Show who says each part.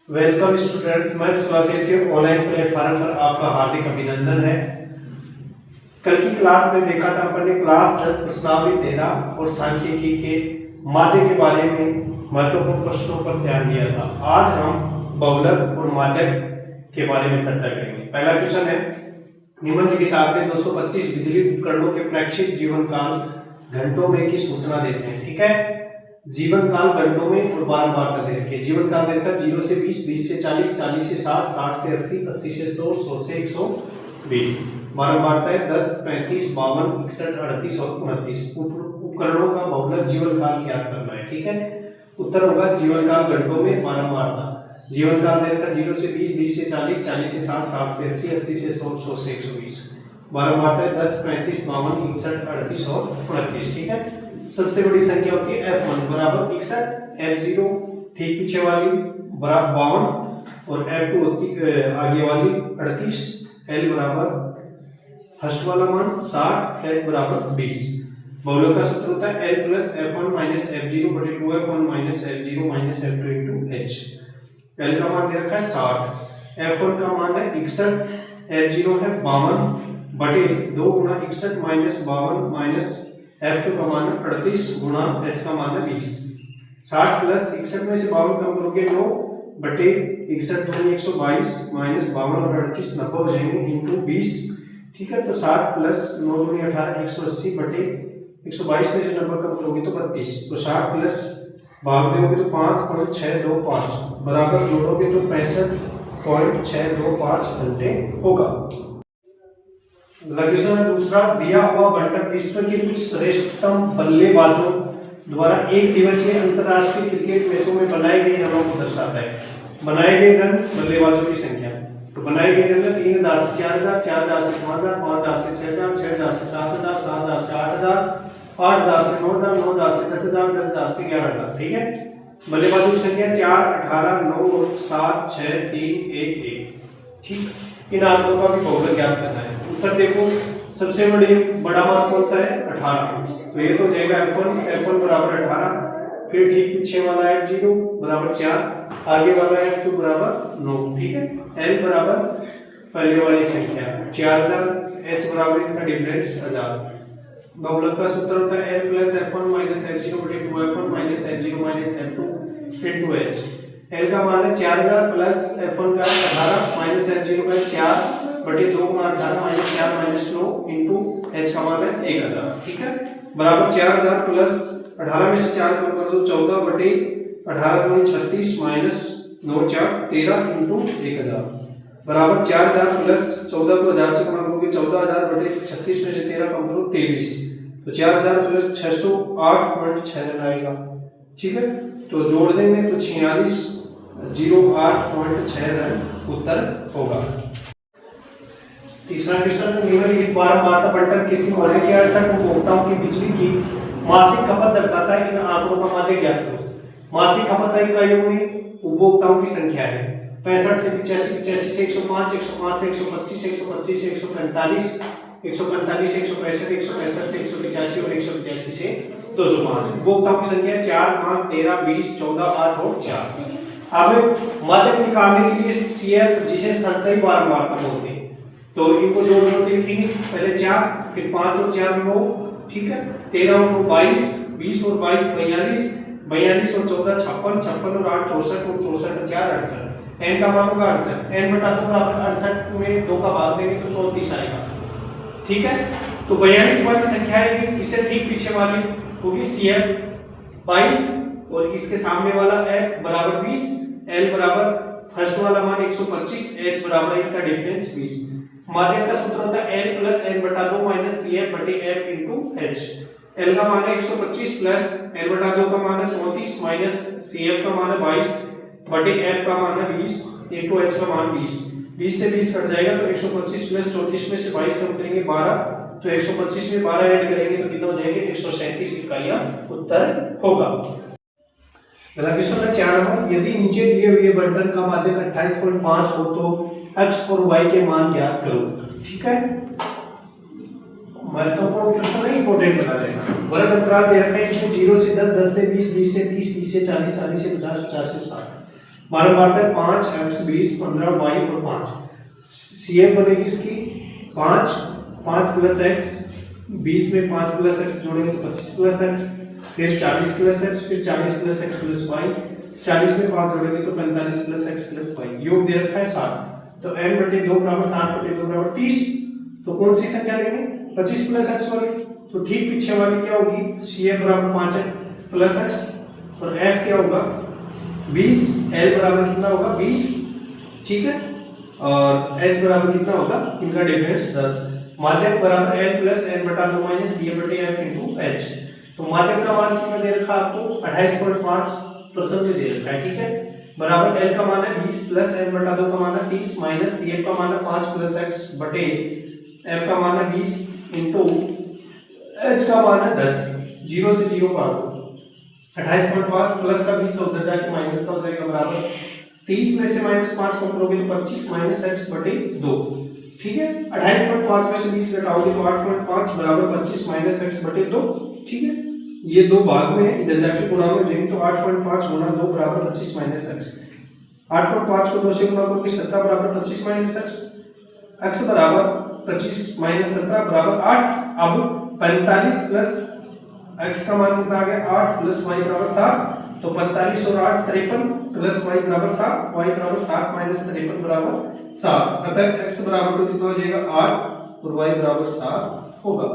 Speaker 1: Welcome students, maths classes के online platform पर आपका हार्दिक अभिनंदन है। कल की क्लास में देखा था अपन ने क्लास 10 प्रश्नावली 13 और सांख्यिकी के माध्य के बारे में महत्वपूर्ण प्रश्नों पर ध्यान दिया था। आज हम बहुलक और माध्यक के बारे में चर्चा करेंगे। पहला क्वेश्चन है, निम्नलिखित आंकड़े 225 बिजली उपकरणों के प्रेक्षित जीवन काल घंटों में की सूचना देते हैं। ठीक है, जीवन काल घंटों में और बारंबारता दे रखी है। जीवन काल दे रखा 0 से 20, 20 से 40, 40 से 60, 60 से 80, 80 से 100, 100 से 120। बारंबारता है 10, 35, 52, 61, 38 और 29। उपकरणों का बहुलक जीवन काल ज्ञात करना है। ठीक है, उत्तर होगा जीवन काल घंटों में बारंबारता। जीवन काल दे रखा 0 से 20, 20 से 40, 40 से 60, 60 से 80, 80 से 100, 100 से 120। बारंबारता है 10, 35, 52, 61, 38 और 29। ठीक है, सबसे बड़ी संख्या होती है F1 बराबर 61, F0 ठीक पीछे वाली बराबर 52 और F2 होती आगे वाली 38, L बराबर फर्स्ट वाला मान 60, H बराबर 20। बहुलक का सूत्र होता है L plus F1 minus F0 बटे 2F1 minus F0 minus F2 into H। L का मान दे रखा है 60, F1 का मान है 61, F0 है 52 बटे 2 गुना 61 माइनस 52 माइनस F2 का मान है 38 गुना H का मान है 20। 60 प्लस 61 में से 52 कम करोगे 9 बटे 61 दूनी 122 माइनस 52 और 38 90 हो जाएंगे इंटू 20। ठीक है, तो 60 प्लस 9 दूनी 18 180 बटे 122 में से 90 कम करोगे तो 32। तो 60 प्लस भाग दोगे तो 5.625 बराबर जोड़ोगे तो 65.625 घंटे होगा। दूसरा, दिया हुआ बंटन विश्व के कुछ श्रेष्ठतम बल्लेबाजों द्वारा एक दिवसीय अंतरराष्ट्रीय क्रिकेट मैचों में बनाए गए रनों को दर्शाता है। बनाए गए रन बल्लेबाजों की संख्या, तो बनाए गए रन 3000 से 4000, 4000 से 5000, 5000 से 6000, 6000 से 7000, 7000 से 8000, 8000 से 9000, 9000 से 10000, 10000 से 11000। ठीक है, बल्लेबाजों की संख्या 4, 18, 9, 7, 6, 3, 1, 1। ठीक, इन आंकड़ों का भी बहुलक ज्ञात करना है। उत्तर देखो, सबसे बड़ा मान कौन सा है 18, तो ये तो हो जाएगा F1 बराबर 18, फिर ठीक पीछे वाला F0 बराबर 4, आगे वाला F2 बराबर 9। ठीक है, L बराबर पहले वाली संख्या 4000, H बराबर इनका डिफरेंस 1000। बहुलक का सूत्र होता है L plus F1 minus F0 बटे 2F1 minus F0 minus F2 into H। L का मान है 4000 प्लस F1 का 18 माइनस F0 का 4 बटे 2 गुना 18 माइनस 4 माइनस 9 इंटू H का मान है 1000। ठीक है, बराबर 4000 प्लस 18 में से 4 कम कर दो 14 बटे 18 दूनी 36 माइनस 9 4 13 इंटू 1000 बराबर 4000 प्लस 14 को 1000 से गुणा करोगे 14000 बटे 36 में से 13 कम करो 23, तो 4000 प्लस 608.6 रन आएगा। ठीक है, तो जोड़ देंगे तो 4608.6 रन उत्तर होगा। तीसरा क्वेश्चन, निम्नलिखित बारंबारता बंटन किसी मोहल्ले के 68 उपभोक्ताओं की बिजली की मासिक खपत दर्शाता है। इन आंकड़ों का माध्य ज्ञात करो। मासिक खपत इकाइयों में उपभोक्ताओं की संख्या है 65 से 85, 85 से 105, 105 से 125, 125 से 145, 145 से 165, 165 से 185 और 185 से 205। उपभोक्ताओं की संख्या 4, 5, 13, 20, 14, 8 और 4। अब माध्यक निकालने के लिए CF जिसे संचयी बारंबारता बोलते हैं, तो इनको जोड़ दो पहले 4, फिर 5 और 4 9। ठीक है, 13 और 9 22, 20 और 22 42, 42 और 14 56, 56 और 8 64 और 64 और 4 68। n का मान होगा 68, n बटा 2 बराबर 68 में 2 का भाग देंगे तो 34 आएगा। ठीक है, तो 42 वाली संख्या है, इससे ठीक पीछे वाली होगी CF 22 और इसके सामने वाला F बराबर 20, L बराबर फर्स्ट वाला मान 125, H बराबर इनका डिफरेंस 20। माध्यक का सूत्र होता है L प्लस n बटा 2 माइनस CF बटे F इंटू H। L का मान है 125 प्लस n बटा 2 का मान है 34 माइनस CF का मान है 22 बटे F का मान है 20 इंटू H का मान 20। 20 से 20 कट जाएगा तो 125 प्लस 34 में से 22 कम करेंगे 12, तो 125 में 12 ऐड करेंगे तो कितना हो जाएंगे 137 इकाइयां उत्तर होगा। अगला क्वेश्चन है 4 नंबर, यदि नीचे दिए हुए बंटन का माध्यक 28.5 हो तो x और y के मान ज्ञात करो। ठीक है, महत्वपूर्ण क्वेश्चन है, इंपॉर्टेंट बता रहे हैं। वर्ग अंतराल दे रखा है इसमें 0 से 10, 10 से 20, 20 से 30, 30 से 40, 40 से 50, 50 से 60। बारंबारता है 5x 20 15 y और 5। CF बनेगी इसकी 5 5 प्लस x, 20 में 5 प्लस x जोड़ेंगे तो 25 प्लस x, फिर 40 प्लस x, फिर 40 प्लस x प्लस y, 40 में 5 जोड़ेंगे तो 45 प्लस x प्लस y। योग दे रखा है 7, तो n बटे 2 बराबर 7 बटे 2 बराबर 30। तो कौन सी संख्या लेंगे? 25 प्लस x वाली। तो ठीक पीछे वाली क्या होगी? CF बराबर 5 प्लस x और f क्या होगा? 20। L बराबर कितना होगा? 20, ठीक है। और h बराबर कितना होगा? इनका डिफरेंस 10। माध्यक बराबर L प्लस n बटा 2 माइनस CF बटे f इंटू h। तो माध्यक का मान कितना दे रखा है आपको? 28.5% में दे रखा है, ठीक है। बराबर L का मान है 20 प्लस n बटा 2 का मान है 30 माइनस CF का मान है 5 प्लस x बटे f का मान है 20 इंटू h का मान है 10। 0 से 0 काट दो, 28.5 प्लस का 20 उधर जाके माइनस का हो जाएगा बराबर 30 में से माइनस 5 कम करोगे तो 25 माइनस x बटे 2, ठीक है। 28.5 में से 20 घटाओगे तो 8.5 बराबर 25 माइनस x बटे 2, ठीक है। ये दो भाग में है, इधर जाके गुणा में हो जाएंगे तो 8.5 गुणा 2 बराबर 25 माइनस x। 8.5 को 2 से गुणा करोगे 17 बराबर 25 माइनस x। x बराबर 25 माइनस 17 बराबर 8। अब 45 प्लस x का मान कितना आ गया? 8 प्लस y बराबर 7। तो 45 और 8 53 प्लस y बराबर 7, y बराबर 7 माइनस 53 बराबर 7। अतः x बराबर तो कितना हो जाएगा? 8 और y बराबर 7 होगा।